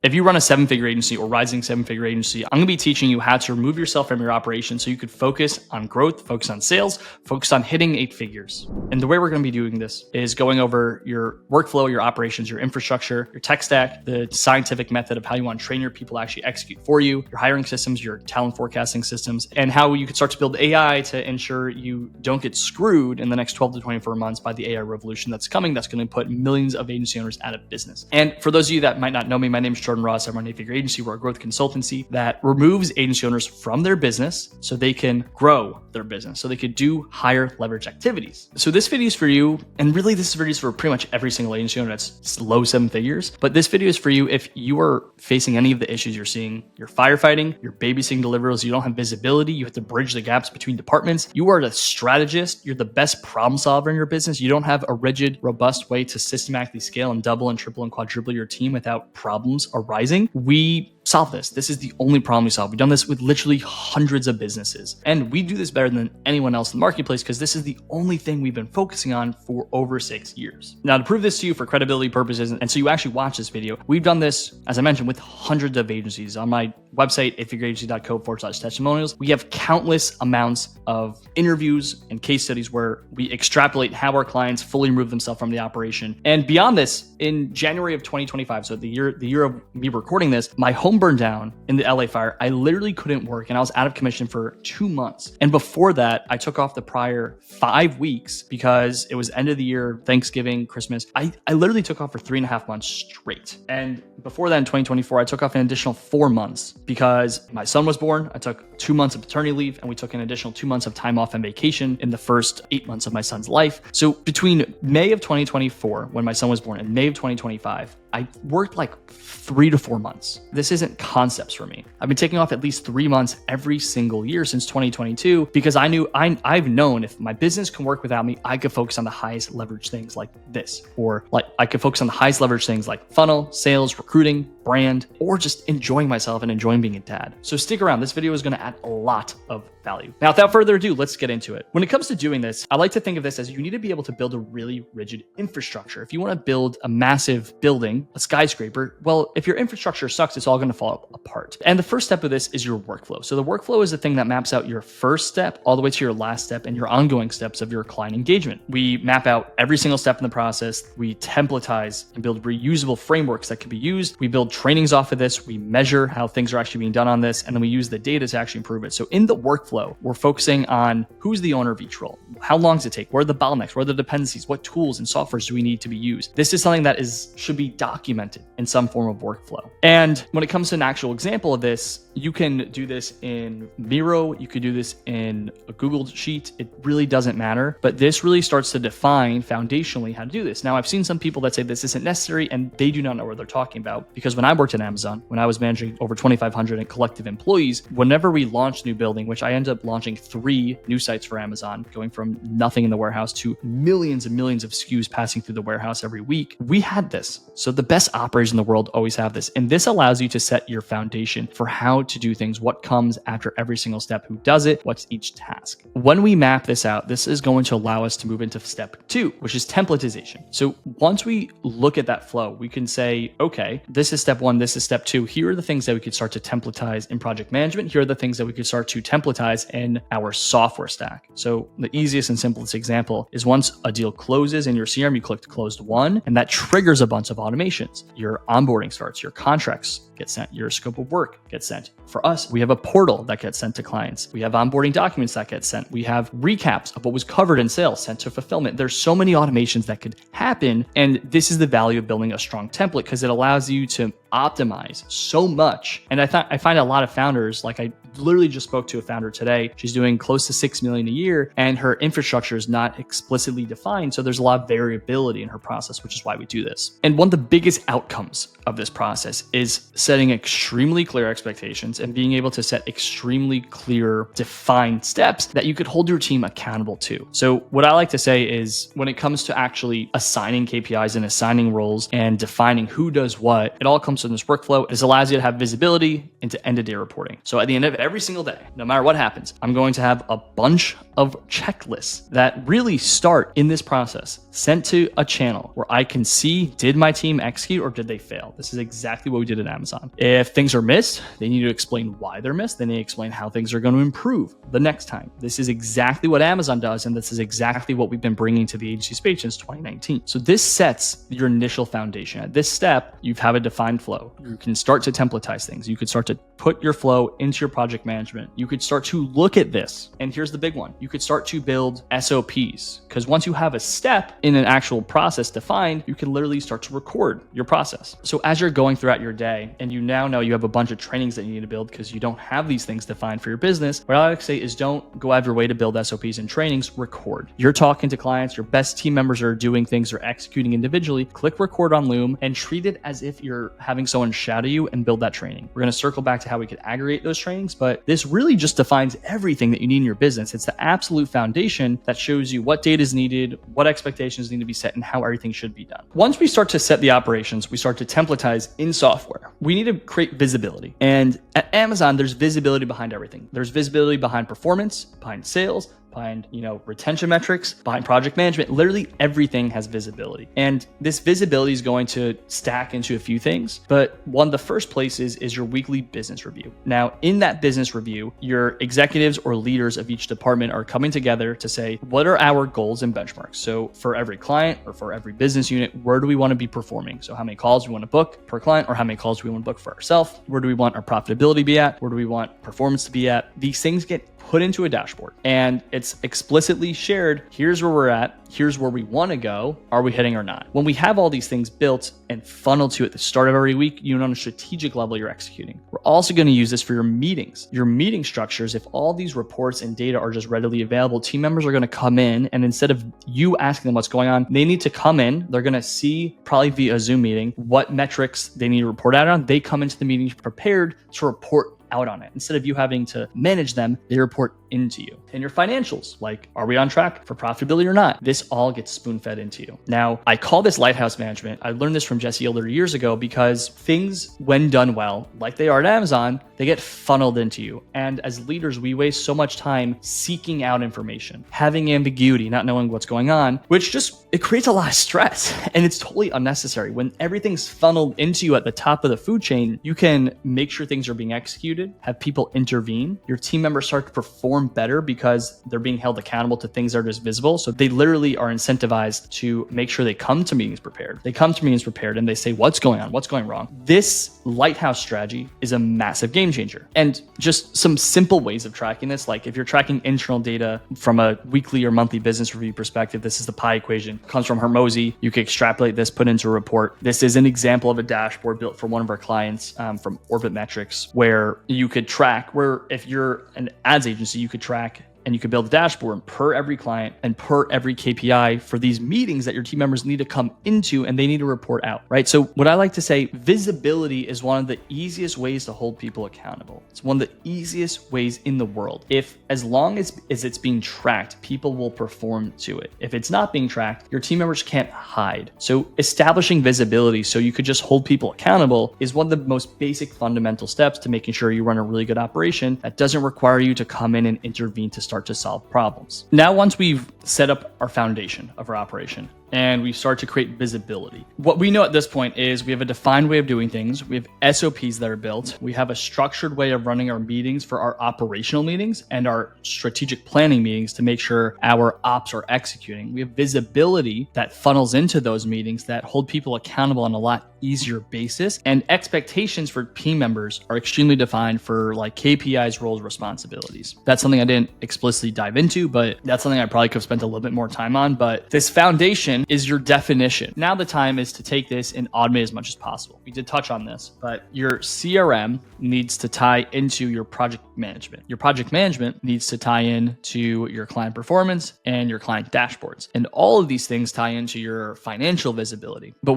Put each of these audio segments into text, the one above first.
If you run a 7-figure agency or rising 7-figure agency, I'm going to be teaching you how to remove yourself from your operation so you could focus on growth, focus on sales, focus on hitting 8 figures. And the way we're going to be doing this is going over your workflow, your operations, your infrastructure, your tech stack, the scientific method of how you want to train your people to actually execute for you, your hiring systems, your talent forecasting systems, and how you could start to build AI to ensure you don't get screwed in the next 12 to 24 months by the AI revolution that's coming, that's going to put millions of agency owners out of business. And for those of you that might not know me, my name is Jordan Ross. I run an 8-figure agency. We're a growth consultancy that removes agency owners from their business so they can grow their business, so they could do higher leverage activities. So this video is for you, and really this video is for pretty much every single agency owner that's low 7 figures. But this video is for you if you are facing any of the issues you're seeing. You're firefighting, you're babysitting deliverables, you don't have visibility, you have to bridge the gaps between departments. You are the strategist, you're the best problem solver in your business. You don't have a rigid, robust way to systematically scale and double and triple and quadruple your team without problems arising. We solve this. This is the only problem we solve. We've done this with literally hundreds of businesses, and we do this better than anyone else in the marketplace because this is the only thing we've been focusing on for over 6 years. Now, to prove this to you for credibility purposes, and so you actually watch this video, we've done this, as I mentioned, with hundreds of agencies. On my website, 8figureagency.co/testimonials, we have countless amounts of interviews and case studies where we extrapolate how our clients fully remove themselves from the operation. And beyond this, in January of 2025, so the year of me recording this, my home burned down in the LA fire. I literally couldn't work and I was out of commission for 2 months. And before that, I took off the prior 5 weeks because it was end of the year, Thanksgiving, Christmas. I literally took off for 3.5 months straight. And before that in 2024, I took off an additional 4 months because my son was born. I took 2 months of paternity leave and we took an additional 2 months of time off and vacation in the first 8 months of my son's life. So between May of 2024, when my son was born, and May of 2025, I worked like 3 to 4 months. This isn't concepts for me. I've been taking off at least 3 months every single year since 2022 because I've known if my business can work without me, I could focus on the highest leverage things like this, or like I could focus on the highest leverage things like funnel, sales, recruiting, brand, or just enjoying myself and enjoying being a dad. So stick around. This video is going to add a lot of value. Now, without further ado, let's get into it. When it comes to doing this, I like to think of this as you need to be able to build a really rigid infrastructure. If you want to build a massive building, a skyscraper, well, if your infrastructure sucks, it's all going to fall apart. And the first step of this is your workflow. So the workflow is the thing that maps out your first step all the way to your last step and your ongoing steps of your client engagement. We map out every single step in the process. We templatize and build reusable frameworks that can be used. We build trainings off of this. We measure how things are actually being done on this, and then we use the data to actually improve it. So in the workflow, we're focusing on who's the owner of each role. How long does it take? Where are the bottlenecks? Where are the dependencies? What tools and softwares do we need to be used? This is something that should be documented in some form of workflow. And when it comes to an actual example of this, you can do this in Miro. You could do this in a Google Sheet. It really doesn't matter, but this really starts to define foundationally how to do this. Now, I've seen some people that say this isn't necessary and they do not know what they're talking about, because when I worked at Amazon, when I was managing over 2,500 collective employees, whenever we launched a new building, which I ended up launching 3 new sites for Amazon, going from nothing in the warehouse to millions and millions of SKUs passing through the warehouse every week, we had this. So the best operators in the world always have this. And this allows you to set your foundation for how to do things, what comes after every single step, who does it, what's each task. When we map this out, this is going to allow us to move into step 2, which is templatization. So once we look at that flow, we can say, okay, this is step 1, this is step 2. Here are the things that we could start to templatize in project management. Here are the things that we could start to templatize in our software stack. So the easiest and simplest example is once a deal closes in your CRM, you click closed won, and that triggers a bunch of automations. Your onboarding starts, your contracts get sent, your scope of work gets sent. For us, we have a portal that gets sent to clients. We have onboarding documents that get sent. We have recaps of what was covered in sales sent to fulfillment. There's so many automations that could happen. And this is the value of building a strong template, because it allows you to optimize so much. And I find a lot of founders, like I literally just spoke to a founder today. She's doing close to 6 million a year and her infrastructure is not explicitly defined. So there's a lot of variability in her process, which is why we do this. And one of the biggest outcomes of this process is setting extremely clear expectations and being able to set extremely clear, defined steps that you could hold your team accountable to. So what I like to say is when it comes to actually assigning KPIs and assigning roles and defining who does what, it all comes from this workflow. This allows you to have visibility into end-of-day reporting. So at the end of every single day, no matter what happens, I'm going to have a bunch of checklists that really start in this process sent to a channel where I can see, did my team execute or did they fail? This is exactly what we did at Amazon. If things are missed, they need to explain why they're missed. They need to explain how things are going to improve the next time. This is exactly what Amazon does, and this is exactly what we've been bringing to the agency space since 2019. So this sets your initial foundation. At this step, you have a defined flow. You can start to templatize things. You could start to put your flow into your project management. You could start to look at this. And here's the big one. You could start to build SOPs, because once you have a step in an actual process defined, you can literally start to record your process. So as you're going throughout your day and you now know you have a bunch of trainings that you need to build because you don't have these things defined for your business, what I like to say is don't go out of your way to build SOPs and trainings, record. You're talking to clients, your best team members are doing things or executing individually, click record on Loom and treat it as if you're having someone shadow you and build that training. We're going to circle back to how we could aggregate those trainings, but this really just defines everything that you need in your business. It's the absolute foundation that shows you what data is needed, what expectations need to be set, and how everything should be done. Once we start to set the operations, we start to templatize in software. We need to create visibility. And at Amazon, there's visibility behind everything. There's visibility behind performance, behind sales, behind, retention metrics, behind project management. Literally everything has visibility. And this visibility is going to stack into a few things. But one of the first places is your weekly business review. Now, in that business review, your executives or leaders of each department are coming together to say, what are our goals and benchmarks? So for every client or for every business unit, where do we want to be performing? So how many calls do we want to book per client, or how many calls do we want to book for ourselves? Where do we want our profitability to be at? Where do we want performance to be at? These things get put into a dashboard and it's explicitly shared. Here's where we're at. Here's where we want to go. Are we hitting or not? When we have all these things built and funneled to at the start of every week, you know, on a strategic level, you're executing. We're also going to use this for your meetings. Your meeting structures, if all these reports and data are just readily available, team members are going to come in, and instead of you asking them what's going on, they need to come in. They're going to see, probably via a Zoom meeting, what metrics they need to report out on. They come into the meeting prepared to report out on it. Instead of you having to manage them, they report into you. And your financials, like, are we on track for profitability or not? This all gets spoon-fed into you. Now, I call this lighthouse management. I learned this from Jesse Elder years ago, because things, when done well, like they are at Amazon, they get funneled into you. And as leaders, we waste so much time seeking out information, having ambiguity, not knowing what's going on, which it creates a lot of stress, and it's totally unnecessary. When everything's funneled into you at the top of the food chain, you can make sure things are being executed, have people intervene. Your team members start to perform better because they're being held accountable to things that are just visible. So they literally are incentivized to make sure they come to meetings prepared. They come to meetings prepared and they say, what's going on? What's going wrong? This lighthouse strategy is a massive game changer. And just some simple ways of tracking this, like if you're tracking internal data from a weekly or monthly business review perspective, this is the pie equation. It comes from Hermosi. You can extrapolate this, put into a report. This is an example of a dashboard built for one of our clients from Orbit Metrics, where you could track, where if you're an ads agency, you could track and you could build a dashboard per every client and per every KPI for these meetings that your team members need to come into and they need to report out, right? So what I like to say, visibility is one of the easiest ways to hold people accountable. It's one of the easiest ways in the world. As long as it's being tracked, people will perform to it. If it's not being tracked, your team members can't hide. So establishing visibility so you could just hold people accountable is one of the most basic fundamental steps to making sure you run a really good operation that doesn't require you to come in and intervene to start to solve problems. Now, once we've set up our foundation of our operation and we start to create visibility, what we know at this point is we have a defined way of doing things. We have SOPs that are built. We have a structured way of running our meetings for our operational meetings and our strategic planning meetings to make sure our ops are executing. We have visibility that funnels into those meetings that hold people accountable on a lot easier basis. And expectations for team members are extremely defined for like KPIs, roles, responsibilities. That's something I didn't explicitly dive into, but that's something I probably could have spent a little bit more time on. But this foundation is your definition. Now the time is to take this and automate as much as possible. We did touch on this, but your CRM needs to tie into your project management. Your project management needs to tie in to your client performance and your client dashboards. And all of these things tie into your financial visibility. But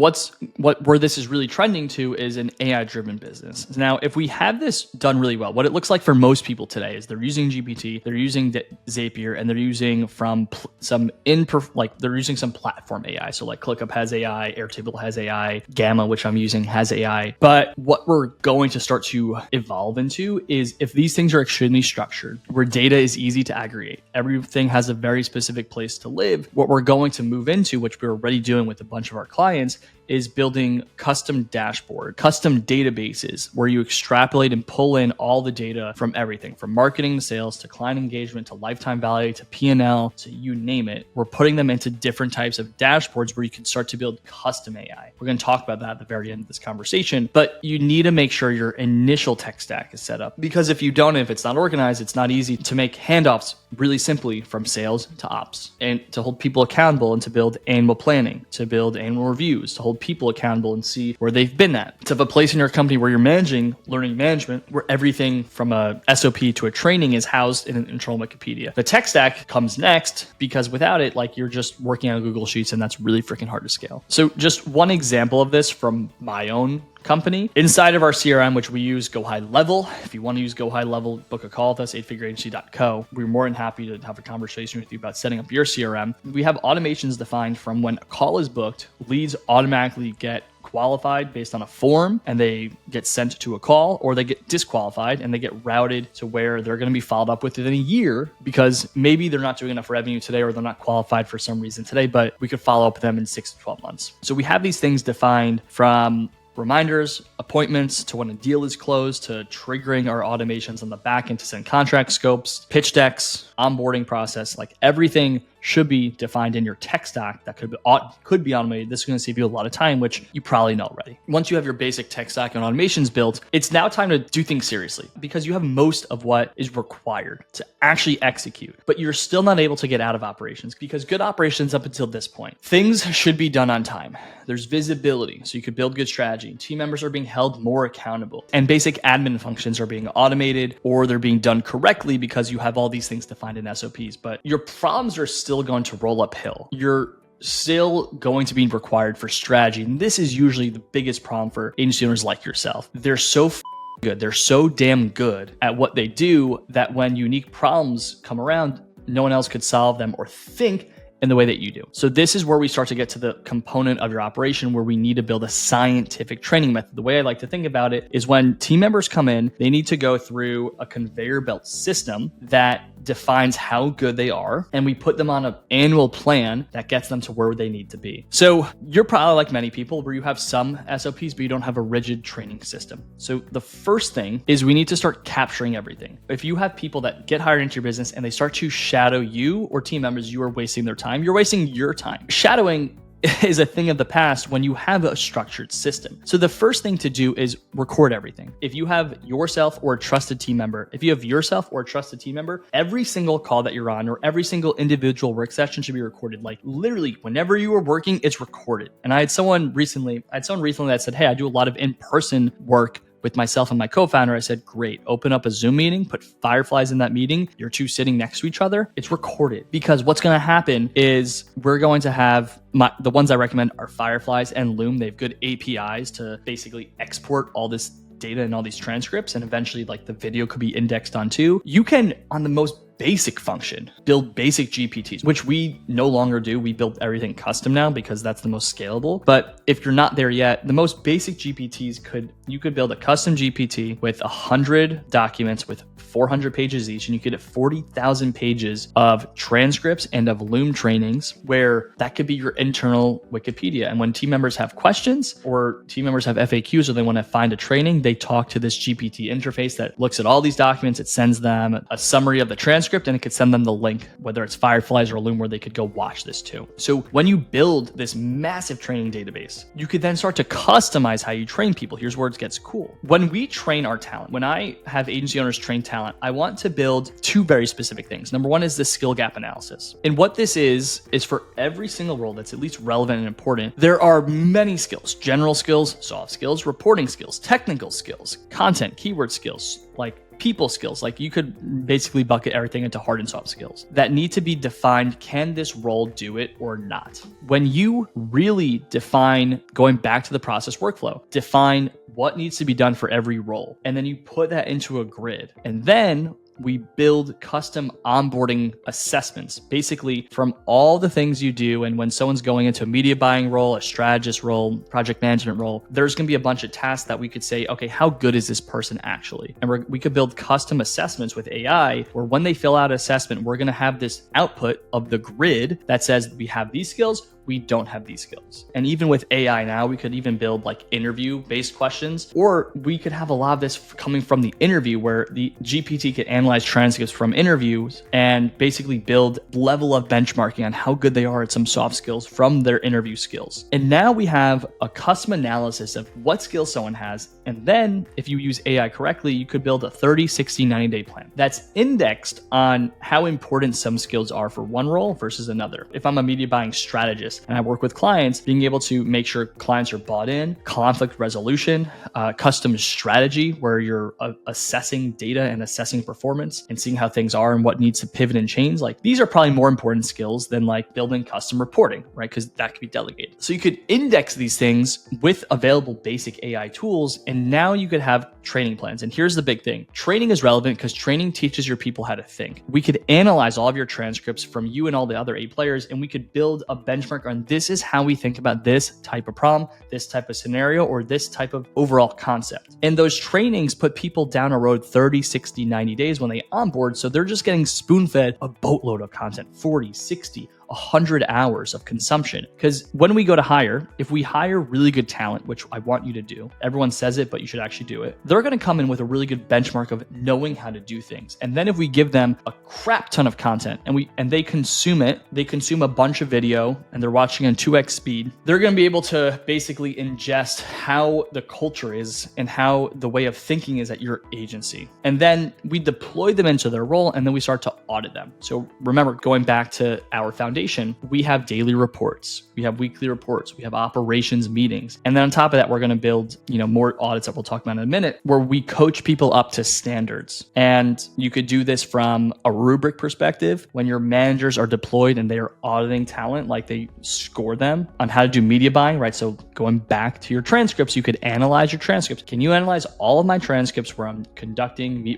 where this is really trending to is an AI-driven business. Now, if we have this done really well, what it looks like for most people today is they're using GPT, they're using Zapier, and they're using from they're using some platform AI. So like ClickUp has AI, Airtable has AI, Gamma, which I'm using, has AI. But what we're going to start to evolve into is if these things are extremely structured, where data is easy to aggregate, everything has a very specific place to live, what we're going to move into, which we're already doing with a bunch of our clients, is building custom databases where you extrapolate and pull in all the data from everything, from marketing to sales to client engagement to lifetime value to P&L to you name it. We're putting them into different types of dashboards where you can start to build custom AI. We're going to talk about that at the very end of this conversation, but you need to make sure your initial tech stack is set up, because if you don't, if it's not organized, it's not easy to make handoffs really simply from sales to ops, and to hold people accountable and to build annual planning, to build annual reviews, to hold people accountable and see where they've been at, to have a place in your company where you're managing learning management, where everything from a SOP to a training is housed in an internal Wikipedia. The tech stack comes next, because without it, like, you're just working on Google Sheets, and that's really freaking hard to scale. So just one example of this from my own company. Inside of our CRM, which we use Go High Level. If you want to use Go High Level, book a call with us, eightfigureagency.co. We're more than happy to have a conversation with you about setting up your CRM. We have automations defined from when a call is booked, leads automatically get qualified based on a form and they get sent to a call, or they get disqualified and they get routed to where they're going to be followed up with within a year, because maybe they're not doing enough revenue today, or they're not qualified for some reason today, but we could follow up with them in 6 to 12 months. So we have these things defined, from reminders, appointments, to when a deal is closed, to triggering our automations on the back end to send contract scopes, pitch decks, onboarding process. Like, everything should be defined in your tech stack that could be automated. This is going to save you a lot of time, which you probably know already. Once you have your basic tech stack and automations built, it's now time to do things seriously, because you have most of what is required to actually execute, but you're still not able to get out of operations, because good operations up until this point, things should be done on time. There's visibility, so you could build good strategy. Team members are being held more accountable, and basic admin functions are being automated, or they're being done correctly because you have all these things defined in SOPs, but your problems are still going to roll uphill. You're still going to be required for strategy. And this is usually the biggest problem for agency owners like yourself. They're so good. They're so damn good at what they do that when unique problems come around, no one else could solve them or think in the way that you do. So this is where we start to get to the component of your operation where we need to build a scientific training method. The way I like to think about it is when team members come in, they need to go through a conveyor belt system that defines how good they are, and we put them on an annual plan that gets them to where they need to be. So you're probably like many people where you have some SOPs, but you don't have a rigid training system. So the first thing is we need to start capturing everything. If you have people that get hired into your business and they start to shadow you or team members, you are wasting their time. You're wasting your time. Shadowing is a thing of the past when you have a structured system. So the first thing to do is record everything. If you have yourself or a trusted team member, every single call that you're on or every single individual work session should be recorded. Like, literally, whenever you are working, it's recorded. And I had someone recently that said, hey, I do a lot of in-person work with myself and my co-founder. I said, great, open up a Zoom meeting, put fireflies in that meeting. You're two sitting next to each other. It's recorded, because what's going to happen is we're going to have the ones I recommend are Fireflies and Loom. They have good APIs to basically export all this data and all these transcripts, and eventually like the video could be indexed on too. You can, on the most basic function, build basic GPTs, which we no longer do. We build everything custom now because that's the most scalable. But if you're not there yet, the most basic GPTs you could build a custom GPT with 100 documents with 400 pages each, and you could have 40,000 pages of transcripts and of Loom trainings, where that could be your internal Wikipedia. And when team members have questions or team members have FAQs or they want to find a training, they talk to this GPT interface that looks at all these documents. It sends them a summary of the transcript, and it could send them the link, whether it's Fireflies or Loom, where they could go watch this too. So when you build this massive training database, you could then start to customize how you train people. Here's where it gets cool. When we train our talent, when I have agency owners train talent, I want to build two very specific things. Number one is the skill gap analysis. And what this is for every single role that's at least relevant and important, there are many skills: general skills, soft skills, reporting skills, technical skills, content, keyword skills, like people skills. Like, you could basically bucket everything into hard and soft skills that need to be defined. Can this role do it or not? When you really define, going back to the process workflow, define what needs to be done for every role, and then you put that into a grid, and then we build custom onboarding assessments, basically from all the things you do. And when someone's going into a media buying role, a strategist role, project management role, there's going to be a bunch of tasks that we could say, okay, how good is this person actually? And we could build custom assessments with AI where when they fill out an assessment, we're going to have this output of the grid that says we have these skills, we don't have these skills. And even with AI now, we could even build like interview-based questions, or we could have a lot of this coming from the interview where the GPT could analyze transcripts from interviews and basically build level of benchmarking on how good they are at some soft skills from their interview skills. And now we have a custom analysis of what skills someone has. And then if you use AI correctly, you could build a 30, 60, 90-day plan that's indexed on how important some skills are for one role versus another. If I'm a media buying strategist and I work with clients, being able to make sure clients are bought in, conflict resolution, custom strategy where you're assessing data and assessing performance and seeing how things are and what needs to pivot and change. Like these are probably more important skills than like building custom reporting, right? Because that could be delegated. So you could index these things with available basic AI tools, and now you could have training plans. And here's the big thing. Training is relevant because training teaches your people how to think. We could analyze all of your transcripts from you and all the other A players, and we could build a benchmark on this is how we think about this type of problem, this type of scenario, or this type of overall concept. And those trainings put people down a road 30, 60, 90 days when they onboard. So they're just getting spoon-fed a boatload of content, 40, 60, 100 hours of consumption. Because when we go to hire, if we hire really good talent, which I want you to do, everyone says it, but you should actually do it. They're going to come in with a really good benchmark of knowing how to do things. And then if we give them a crap ton of content and they consume it, they consume a bunch of video and they're watching on 2x speed, they're going to be able to basically ingest how the culture is and how the way of thinking is at your agency. And then we deploy them into their role and then we start to audit them. So remember, going back to our foundation, we have daily reports, we have weekly reports, we have operations meetings. And then on top of that, we're going to build, more audits that we'll talk about in a minute, where we coach people up to standards. And you could do this from a rubric perspective when your managers are deployed and they are auditing talent, like they score them on how to do media buying, right? So going back to your transcripts, you could analyze your transcripts. Can you analyze all of my transcripts where I'm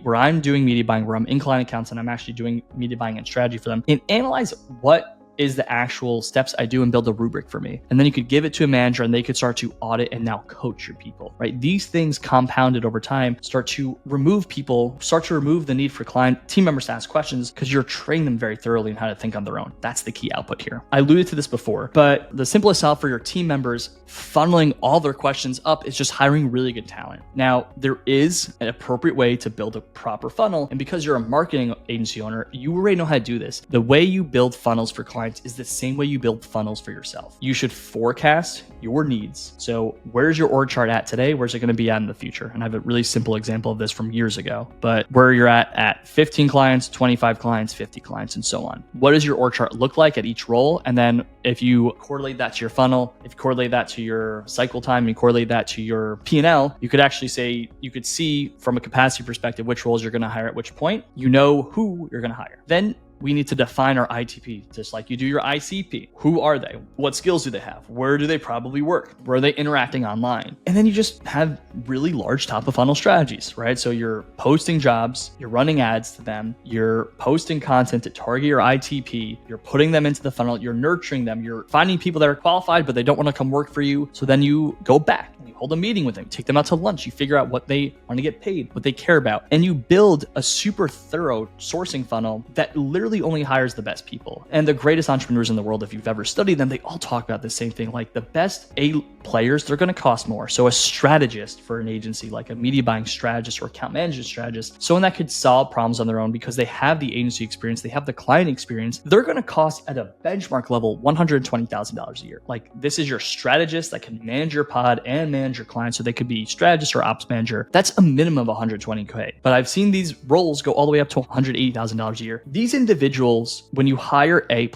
where I'm doing media buying, where I'm in client accounts and I'm actually doing media buying and strategy for them, and analyze what is the actual steps I do and build a rubric for me. And then you could give it to a manager and they could start to audit and now coach your people, right? These things compounded over time start to remove the need for team members to ask questions because you're training them very thoroughly in how to think on their own. That's the key output here. I alluded to this before, but the simplest solve for your team members funneling all their questions up is just hiring really good talent. Now, there is an appropriate way to build a proper funnel. And because you're a marketing agency owner, you already know how to do this. The way you build funnels for clients is the same way you build funnels for yourself. You should forecast your needs. So where's your org chart at today? Where's it going to be at in the future? And I have a really simple example of this from years ago, but where you're at 15 clients, 25 clients, 50 clients, and so on. What does your org chart look like at each role? And then if you correlate that to your funnel, if you correlate that to your cycle time, and correlate that to your P&L, you could actually say, you could see from a capacity perspective, which roles you're going to hire at which point. You know who you're going to hire. Then we need to define our ITP, just like you do your ICP. Who are they? What skills do they have? Where do they probably work? Where are they interacting online? And then you just have really large top of funnel strategies, right? So you're posting jobs, you're running ads to them, you're posting content to target your ITP, you're putting them into the funnel, you're nurturing them, you're finding people that are qualified, but they don't want to come work for you. So then you go back and you hold a meeting with them, take them out to lunch, you figure out what they want to get paid, what they care about, and you build a super thorough sourcing funnel that literally only hires the best people. And the greatest entrepreneurs in the world, if you've ever studied them, they all talk about the same thing. Like the best A players, they're going to cost more. So a strategist for an agency, like a media buying strategist or account management strategist, someone that could solve problems on their own because they have the agency experience, they have the client experience, they're going to cost at a benchmark level $120,000 a year. Like this is your strategist that can manage your pod and manage your clients. So they could be strategist or ops manager. That's a minimum of $120K. But I've seen these roles go all the way up to $180,000 a year. These individuals, when you hire A+,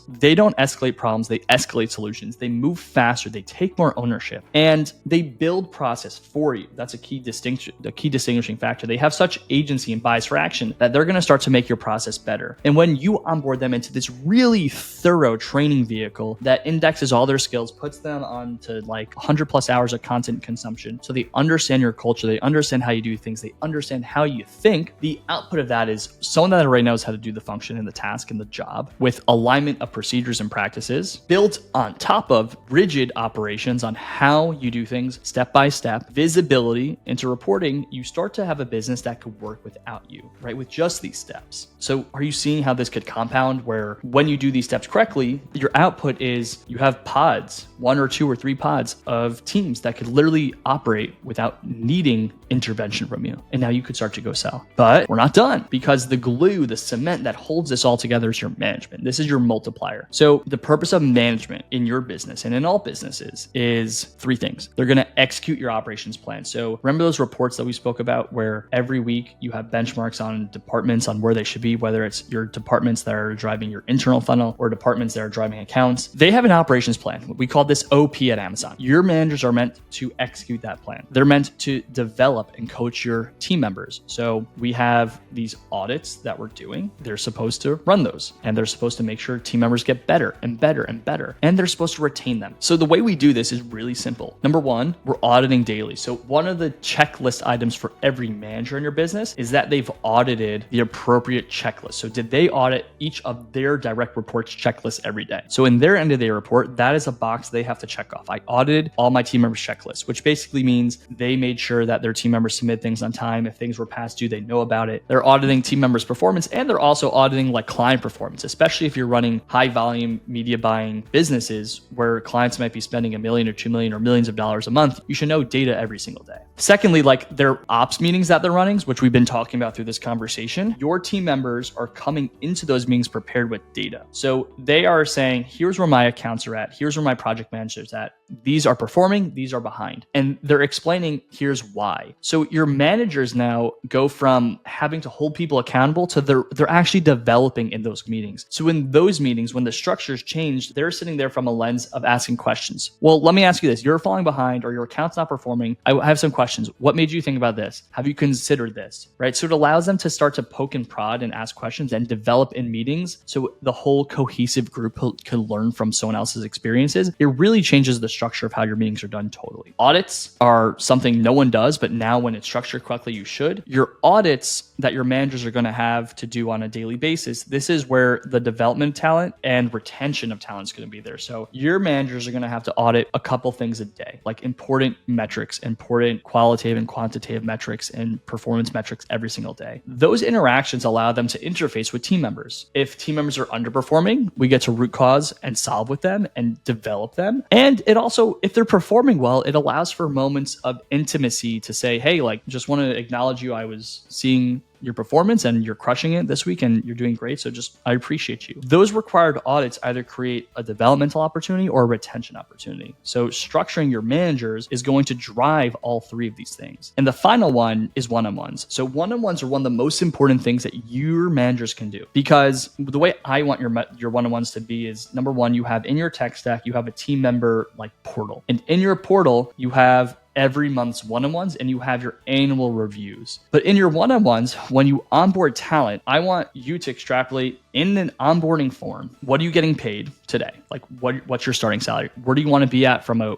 they don't escalate problems, they escalate solutions. They move faster, they take more ownership, and they build process for you. That's a key distinguishing factor. They have such agency and bias for action that they're going to start to make your process better. And when you onboard them into this really thorough training vehicle that indexes all their skills, puts them onto like 100 plus hours of content content consumption. So they understand your culture, they understand how you do things, they understand how you think. The output of that is someone that already knows how to do the function and the task and the job with alignment of procedures and practices built on top of rigid operations on how you do things step by step, visibility into reporting. You start to have a business that could work without you, right? With just these steps. So are you seeing how this could compound where when you do these steps correctly, your output is you have pods, 1 or 2 or 3 pods of teams that could literally operate without needing intervention from you. And now you could start to go sell. But we're not done, because the glue, the cement that holds this all together is your management. This is your multiplier. So the purpose of management in your business and in all businesses is 3 things. They're going to execute your operations plan. So remember those reports that we spoke about where every week you have benchmarks on departments on where they should be, whether it's your departments that are driving your internal funnel or departments that are driving accounts. They have an operations plan. We call this OP at Amazon. Your managers are meant to execute that plan. They're meant to develop and coach your team members. So we have these audits that we're doing. They're supposed to run those, and they're supposed to make sure team members get better and better and better, and they're supposed to retain them. So the way we do this is really simple. Number 1, we're auditing daily. So one of the checklist items for every manager in your business is that they've audited the appropriate checklist. So did they audit each of their direct reports checklist every day? So in their end of day report, that is a box they have to check off. I audited all my team members' checklists, which basically means they made sure that their team members submit things on time. If things were past due, they know about it. They're auditing team members' performance, and they're also auditing like client performance, especially if you're running high volume media buying businesses where clients might be spending $1 million or $2 million or millions of dollars a month. You should know data every single day. Secondly, like their ops meetings that they're running, which we've been talking about through this conversation, your team members are coming into those meetings prepared with data. So they are saying, here's where my accounts are at. Here's where my project manager's at. These are performing, these are behind. And they're explaining, here's why. So your managers now go from having to hold people accountable to they're actually developing in those meetings. So in those meetings, when the structure's changed, they're sitting there from a lens of asking questions. Well, let me ask you this. You're falling behind or your account's not performing. I have some questions. What made you think about this? Have you considered this? Right? So it allows them to start to poke and prod and ask questions and develop in meetings. So the whole cohesive group can learn from someone else's experiences. It really changes the structure of how your meetings are done totally. Audits are something no one does, but now when it's structured correctly, you should. Your audits that your managers are going to have to do on a daily basis, this is where the development of talent and retention of talent is going to be there. So your managers are going to have to audit a couple things a day, like important metrics, important qualitative and quantitative metrics and performance metrics every single day. Those interactions allow them to interface with team members. If team members are underperforming, we get to root cause and solve with them and develop them. And it also, if they're performing well, it allows for moments of intimacy to say, hey, like, just want to acknowledge you. I was seeing your performance and you're crushing it this week and you're doing great. So I appreciate you. Those required audits either create a developmental opportunity or a retention opportunity. So structuring your managers is going to drive all 3 of these things. And the final one is one-on-ones. So one-on-ones are one of the most important things that your managers can do, because the way I want your one-on-ones to be is, number 1, you have in your tech stack, you have a team member like portal. And in your portal, you have every month's one-on-ones and you have your annual reviews. But in your one-on-ones, when you onboard talent, I want you to extrapolate in an onboarding form. What are you getting paid today? Like what's your starting salary? Where do you want to be at from a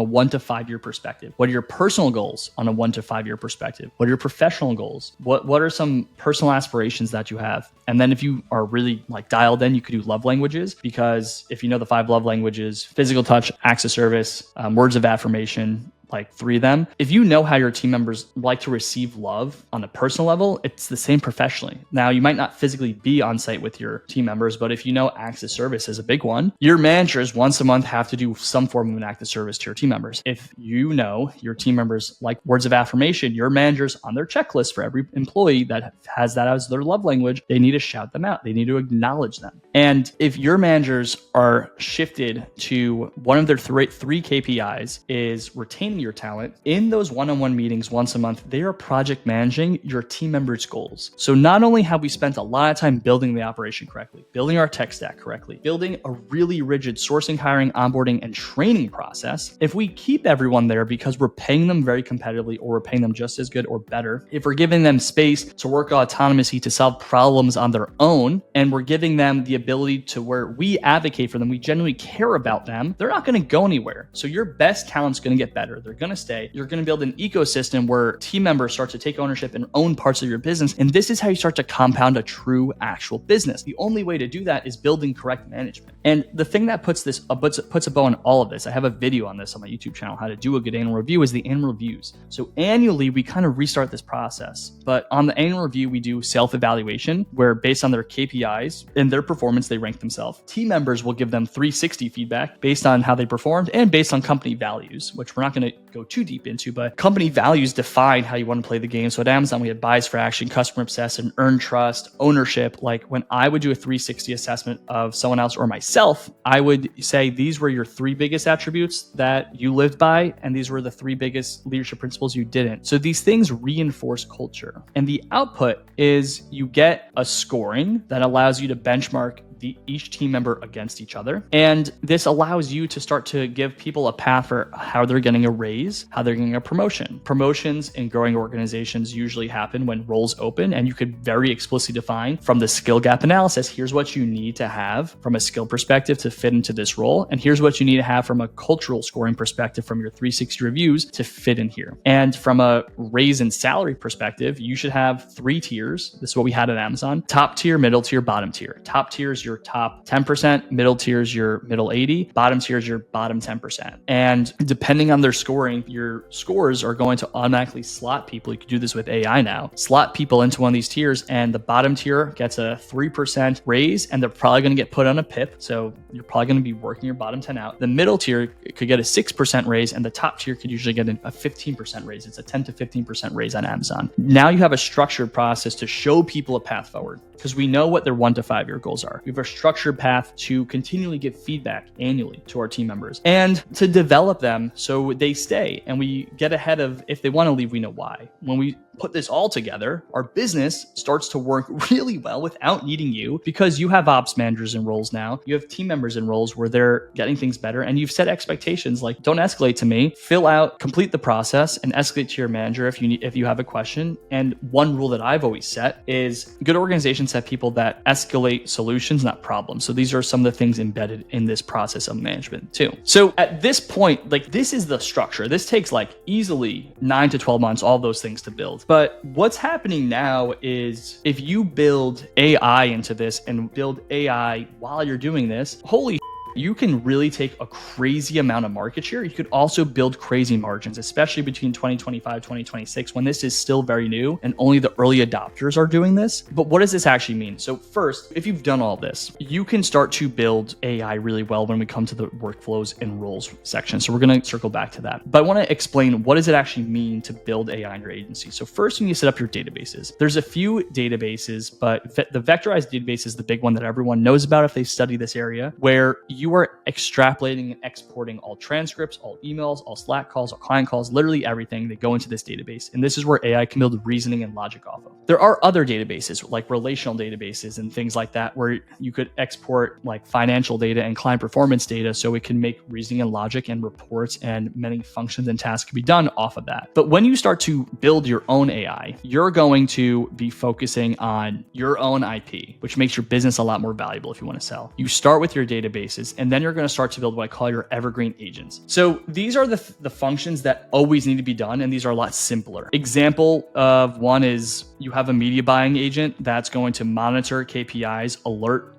1 to 5 year perspective? What are your personal goals on a 1 to 5 year perspective? What are your professional goals? What are some personal aspirations that you have? And then if you are really like dialed in, you could do love languages, because if you know the 5 love languages, physical touch, acts of service, words of affirmation, like 3 of them. If you know how your team members like to receive love on a personal level, it's the same professionally. Now, you might not physically be on site with your team members, but if you know acts of service is a big one, your managers once a month have to do some form of an act of service to your team members. If you know your team members like words of affirmation, your managers on their checklist for every employee that has that as their love language, they need to shout them out. They need to acknowledge them. And if your managers are shifted to one of their 3 KPIs is retaining your talent, in those one-on-one meetings once a month, they are project managing your team members' goals. So not only have we spent a lot of time building the operation correctly, building our tech stack correctly, building a really rigid sourcing, hiring, onboarding, and training process, if we keep everyone there because we're paying them very competitively or we're paying them just as good or better, if we're giving them space to work autonomously to solve problems on their own, and we're giving them the ability to where we advocate for them, we genuinely care about them, they're not going to go anywhere. So your best talent's going to get better. they're going to stay. You're going to build an ecosystem where team members start to take ownership and own parts of your business. And this is how you start to compound a true actual business. The only way to do that is building correct management. And the thing that puts a bow on all of this, I have a video on this on my YouTube channel, how to do a good annual review, is the annual reviews. So annually, we kind of restart this process. But on the annual review, we do self-evaluation, where based on their KPIs and their performance, they rank themselves. Team members will give them 360 feedback based on how they performed and based on company values, which we're not going to go too deep into, but company values define how you want to play the game. So at Amazon, we had bias for action, customer obsessed, and earn trust, ownership. Like when I would do a 360 assessment of someone else or myself, I would say these were your 3 biggest attributes that you lived by, and these were the 3 biggest leadership principles you didn't. So these things reinforce culture. And the output is you get a scoring that allows you to benchmark each team member against each other. And this allows you to start to give people a path for how they're getting a raise, how they're getting a promotion. Promotions in growing organizations usually happen when roles open, and you could very explicitly define from the skill gap analysis, here's what you need to have from a skill perspective to fit into this role. And here's what you need to have from a cultural scoring perspective from your 360 reviews to fit in here. And from a raise and salary perspective, you should have 3 tiers. This is what we had at Amazon: top tier, middle tier, bottom tier. Top tier is your top 10%, middle tier is your middle 80, bottom tier is your bottom 10%. And depending on their scoring, your scores are going to automatically slot people. You can do this with AI now. Slot people into one of these tiers, and the bottom tier gets a 3% raise, and they're probably going to get put on a PIP. So you're probably going to be working your bottom 10 out. The middle tier could get a 6% raise, and the top tier could usually get a 15% raise. It's a 10 to 15% raise on Amazon. Now you have a structured process to show people a path forward, because we know what their 1 to 5 year goals are. We have a structured path to continually give feedback annually to our team members and to develop them so they stay, and we get ahead of, if they want to leave, we know why. When we put this all together, our business starts to work really well without needing you, because you have ops managers in roles now. You have team members in roles where they're getting things better, and you've set expectations like, don't escalate to me, complete the process and escalate to your manager if you have a question. And one rule that I've always set is good organizations have people that escalate solutions, not problems. So these are some of the things embedded in this process of management too. So at this point, like, this is the structure. This takes like easily 9 to 12 months, all those things to build. But what's happening now is if you build AI into this and build AI while you're doing this, holy, you can really take a crazy amount of market share. You could also build crazy margins, especially between 2025, 2026, when this is still very new and only the early adopters are doing this. But what does this actually mean? So first, if you've done all this, you can start to build AI really well when we come to the workflows and roles section. So we're going to circle back to that. But I want to explain, what does it actually mean to build AI in your agency? So first, you need to set up your databases. There's a few databases, but the vectorized database is the big one that everyone knows about if they study this area, where you are extrapolating and exporting all transcripts, all emails, all Slack calls, all client calls, literally everything that go into this database. And this is where AI can build reasoning and logic off of. There are other databases like relational databases and things like that, where you could export like financial data and client performance data, so it can make reasoning and logic and reports, and many functions and tasks can be done off of that. But when you start to build your own AI, you're going to be focusing on your own IP, which makes your business a lot more valuable if you want to sell. You start with your databases, and then you're going to start to build what I call your evergreen agents. So these are the functions that always need to be done, and these are a lot simpler. Example of one is you have a media buying agent that's going to monitor KPIs, alert,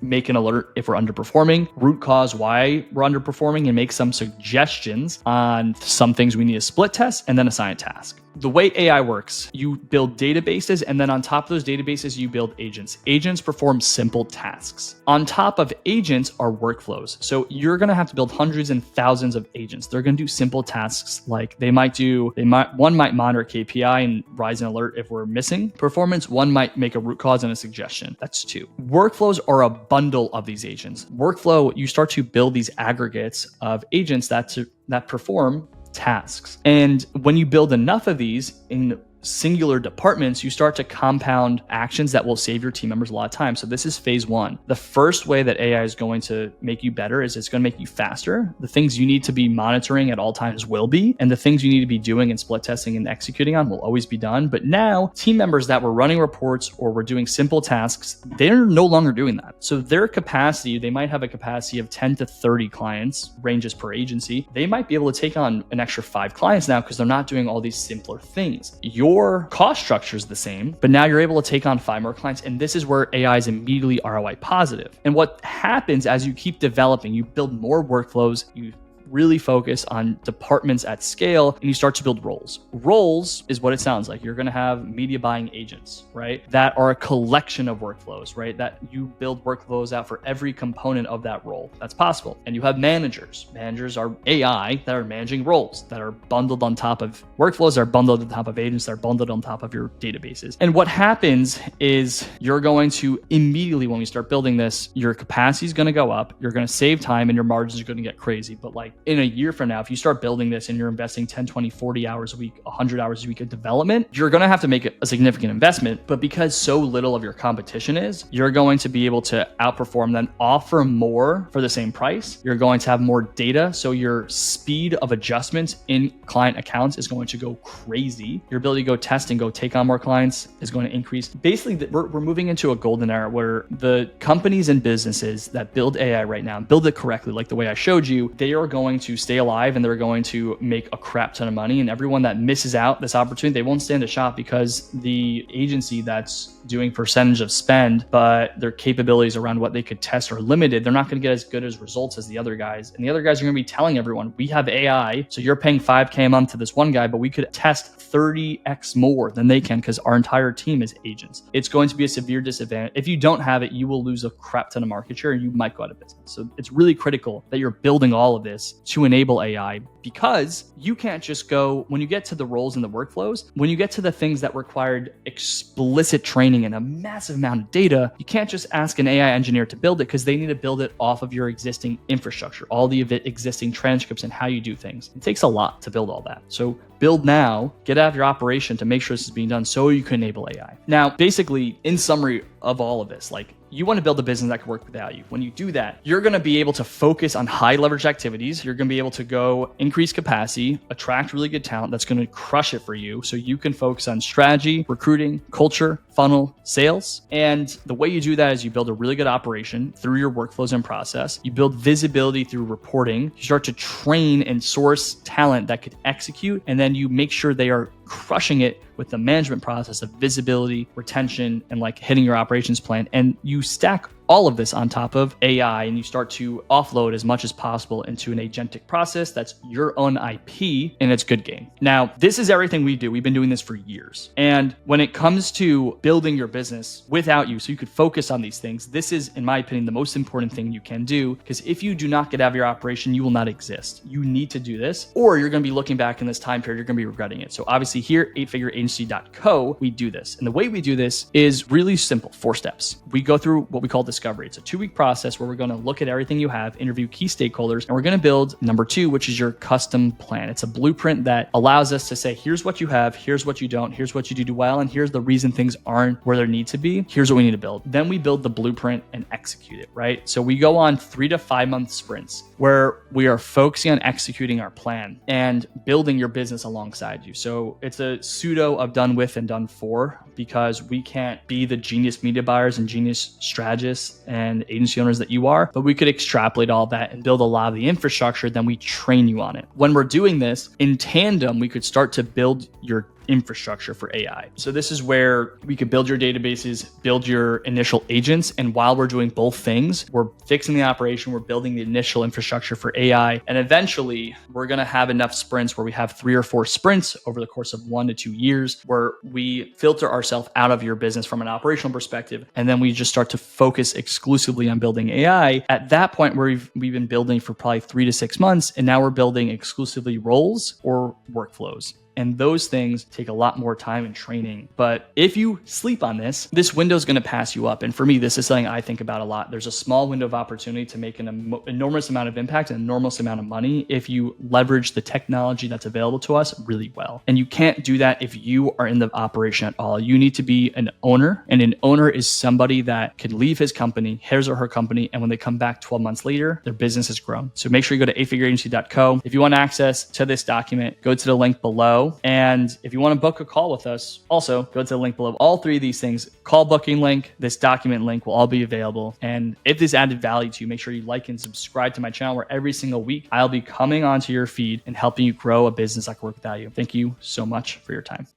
make an alert if we're underperforming, root cause why we're underperforming, and make some suggestions on some things we need to split test, and then assign a task. The way AI works, you build databases, and then on top of those databases, you build agents. Agents perform simple tasks. On top of agents are workflows. So you're going to have to build hundreds and thousands of agents. They're going to do simple tasks like one might monitor KPI and rise an alert if we're missing performance. One might make a root cause and a suggestion. That's 2. Workflows are a bundle of these agents. Workflow, you start to build these aggregates of agents that perform tasks. And when you build enough of these in singular departments, you start to compound actions that will save your team members a lot of time. So this is phase one. The first way that AI is going to make you better is it's going to make you faster. The things you need to be monitoring at all times will be, and the things you need to be doing and split testing and executing on will always be done. But now team members that were running reports or were doing simple tasks, they're no longer doing that. So their capacity, they might have a capacity of 10 to 30 clients, ranges per agency. They might be able to take on an extra 5 clients now because they're not doing all these simpler things. Your cost structure is the same, but now you're able to take on 5 more clients. And this is where AI is immediately ROI positive. And what happens as you keep developing, you build more workflows, you really focus on departments at scale, and you start to build roles. Roles is what it sounds like. You're going to have media buying agents, right? That are a collection of workflows, right? That you build workflows out for every component of that role. That's possible. And you have managers. Managers are AI that are managing roles that are bundled on top of workflows, that are bundled on top of agents, that are bundled on top of your databases. And what happens is you're going to immediately, when we start building this, your capacity is going to go up, you're going to save time, and your margins are going to get crazy. But like in a year from now, if you start building this and you're investing 10, 20, 40 hours a week, 100 hours a week of development, you're going to have to make a significant investment. But because so little of your competition is, you're going to be able to outperform them, offer more for the same price. You're going to have more data. So your speed of adjustments in client accounts is going to go crazy. Your ability to go test and go take on more clients is going to increase. Basically, we're moving into a golden era where the companies and businesses that build AI right now, build it correctly, like the way I showed you, they are going to stay alive and they're going to make a crap ton of money. And everyone that misses out this opportunity, they won't stand a shot because the agency that's doing percentage of spend, but their capabilities around what they could test are limited, they're not going to get as good as results as the other guys. And the other guys are going to be telling everyone, we have AI, so you're paying $5,000 a month to this one guy, but we could test 30x more than they can because our entire team is agents. It's going to be a severe disadvantage. If you don't have it, you will lose a crap ton of market share and you might go out of business. So it's really critical that you're building all of this to enable AI, because you can't just go, when you get to the roles and the workflows, when you get to the things that required explicit training and a massive amount of data, you can't just ask an AI engineer to build it because they need to build it off of your existing infrastructure, all the existing transcripts and how you do things. It takes a lot to build all that. So build now, get out of your operation to make sure this is being done so you can enable AI. Now, basically, in summary of all of this, like, you want to build a business that can work without you. When you do that, you're going to be able to focus on high leverage activities. You're going to be able to go increase capacity, attract really good talent that's going to crush it for you so you can focus on strategy, recruiting, culture, funnel, sales. And the way you do that is you build a really good operation through your workflows and process. You build visibility through reporting. You start to train and source talent that could execute. And then you make sure they are crushing it with the management process of visibility, retention, and like hitting your operations plan. And you stack all of this on top of AI and you start to offload as much as possible into an agentic process that's your own IP, and it's good game. Now, this is everything we do. We've been doing this for years. And when it comes to building your business without you, so you could focus on these things, this is, in my opinion, the most important thing you can do, because if you do not get out of your operation, you will not exist. You need to do this, or you're going to be looking back in this time period, you're going to be regretting it. So obviously here, 8figureagency.co, we do this. And the way we do this is really simple, 4 steps. We go through what we call discovery. It's a 2-week process where we're going to look at everything you have, interview key stakeholders, and we're going to build number 2, which is your custom plan. It's a blueprint that allows us to say, here's what you have, here's what you don't, here's what you do well, and here's the reason things aren't where they need to be. Here's what we need to build. Then we build the blueprint and execute it, right? So we go on 3 to 5 month sprints where we are focusing on executing our plan and building your business alongside you. So it's a pseudo of done with and done for, because we can't be the genius media buyers and genius strategists and agency owners that you are, but we could extrapolate all that and build a lot of the infrastructure. Then we train you on it. When we're doing this in tandem, we could start to build your infrastructure for AI. So this is where we could build your databases, build your initial agents. And while we're doing both things, we're fixing the operation, we're building the initial infrastructure for AI. And eventually we're going to have enough sprints where we have 3 or 4 sprints over the course of 1 to 2 years, where we filter ourselves out of your business from an operational perspective. And then we just start to focus exclusively on building AI. At that point, where we've been building for probably 3 to 6 months, and now we're building exclusively roles or workflows. And those things take a lot more time and training. But if you sleep on this window is going to pass you up. And for me, this is something I think about a lot. There's a small window of opportunity to make an enormous amount of impact and an enormous amount of money if you leverage the technology that's available to us really well. And you can't do that if you are in the operation at all. You need to be an owner, and an owner is somebody that can leave his company, his or her company, and when they come back 12 months later, their business has grown. So make sure you go to eightfigureagency.co. If you want access to this document, go to the link below. And if you want to book a call with us, also go to the link below. All three of these things, call booking link, this document link, will all be available. And if this added value to you, make sure you like and subscribe to my channel, where every single week I'll be coming onto your feed and helping you grow a business that can work without you. Thank you so much for your time.